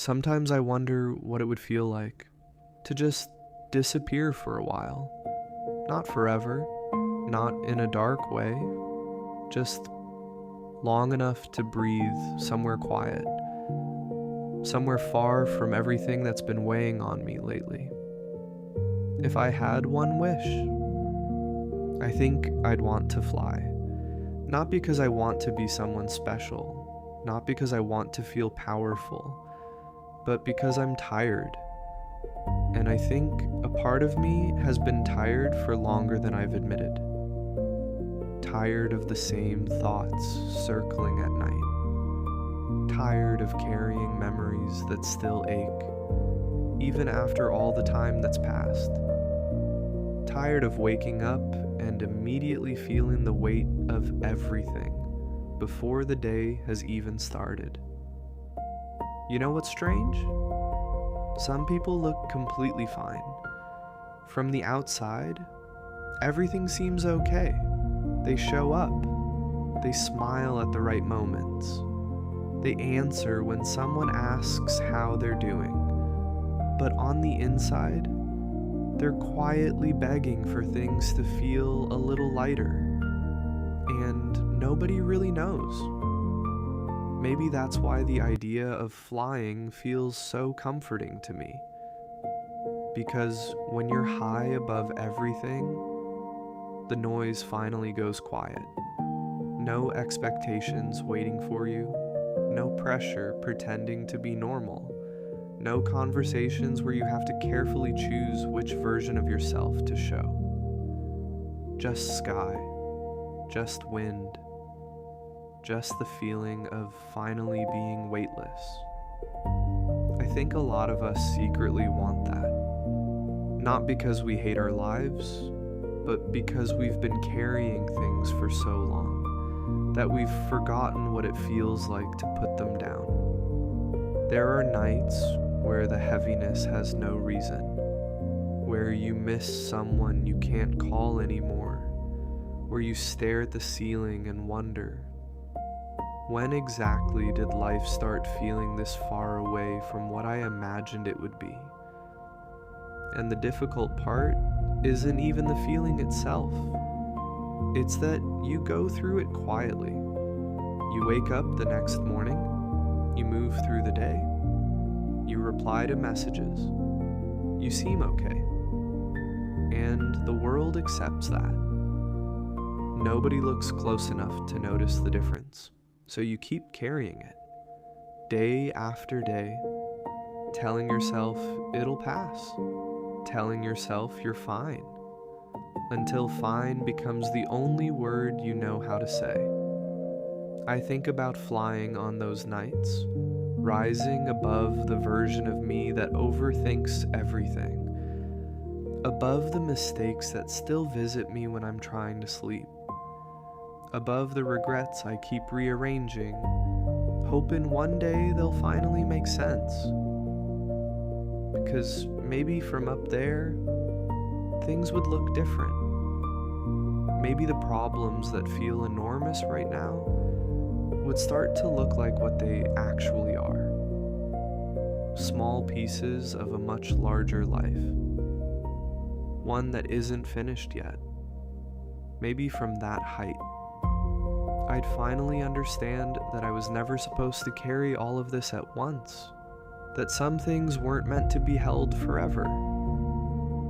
Sometimes I wonder what it would feel like to just disappear for a while. Not forever, not in a dark way, just long enough to breathe somewhere quiet, somewhere far from everything that's been weighing on me lately. If I had one wish, I think I'd want to fly. Not because I want to be someone special, not because I want to feel powerful, but because I'm tired. And I think a part of me has been tired for longer than I've admitted. Tired of the same thoughts circling at night. Tired of carrying memories that still ache, even after all the time that's passed. Tired of waking up and immediately feeling the weight of everything before the day has even started. You know what's strange? Some people look completely fine. From the outside, everything seems okay. They show up. They smile at the right moments. They answer when someone asks how they're doing. But on the inside, they're quietly begging for things to feel a little lighter. And nobody really knows. Maybe that's why the idea of flying feels so comforting to me. Because when you're high above everything, the noise finally goes quiet. No expectations waiting for you, no pressure pretending to be normal, no conversations where you have to carefully choose which version of yourself to show. Just sky, just wind, just the feeling of finally being weightless. I think a lot of us secretly want that. Not because we hate our lives, but because we've been carrying things for so long that we've forgotten what it feels like to put them down. There are nights where the heaviness has no reason, where you miss someone you can't call anymore, where you stare at the ceiling and wonder, when exactly did life start feeling this far away from what I imagined it would be? And the difficult part isn't even the feeling itself. It's that you go through it quietly. You wake up the next morning, you move through the day, you reply to messages, you seem okay. And the world accepts that. Nobody looks close enough to notice the difference. So you keep carrying it, day after day, telling yourself it'll pass, telling yourself you're fine, until fine becomes the only word you know how to say. I think about flying on those nights, rising above the version of me that overthinks everything, above the mistakes that still visit me when I'm trying to sleep, above the regrets I keep rearranging, hoping one day they'll finally make sense. Because maybe from up there, things would look different. Maybe the problems that feel enormous right now would start to look like what they actually are. Small pieces of a much larger life. One that isn't finished yet. Maybe from that height, I'd finally understand that I was never supposed to carry all of this at once. That some things weren't meant to be held forever.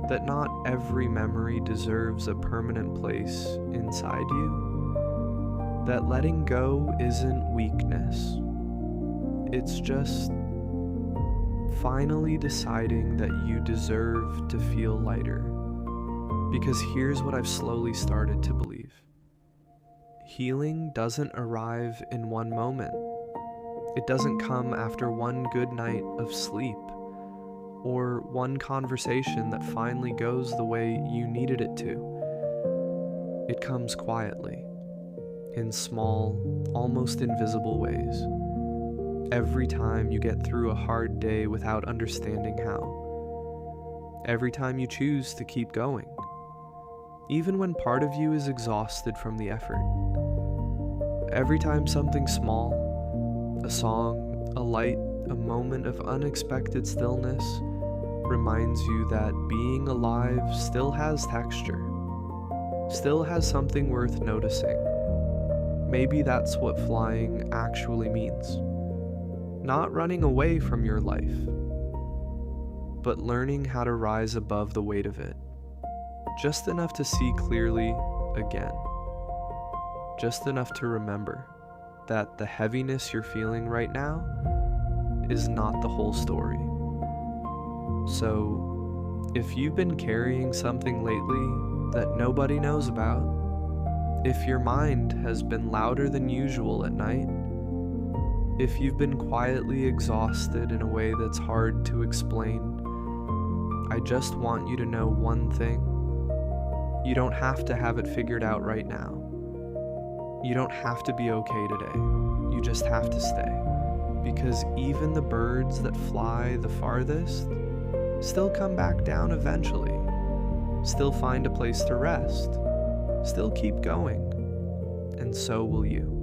That not every memory deserves a permanent place inside you. That letting go isn't weakness. It's just finally deciding that you deserve to feel lighter. Because here's what I've slowly started to believe. Healing doesn't arrive in one moment. It doesn't come after one good night of sleep, or one conversation that finally goes the way you needed it to. It comes quietly, in small, almost invisible ways. Every time you get through a hard day without understanding how. Every time you choose to keep going. Even when part of you is exhausted from the effort. Every time something small, a song, a light, A moment of unexpected stillness reminds you that being alive still has texture, still has something worth noticing. Maybe that's what flying actually means. Not running away from your life, but learning how to rise above the weight of it. Just enough to see clearly again. Just enough to remember that the heaviness you're feeling right now is not the whole story. So, if you've been carrying something lately that nobody knows about, if your mind has been louder than usual at night, if you've been quietly exhausted in a way that's hard to explain, I just want you to know one thing. You don't have to have it figured out right now. You don't have to be okay today. You just have to stay. Because even the birds that fly the farthest still come back down eventually, still find a place to rest, still keep going, and so will you.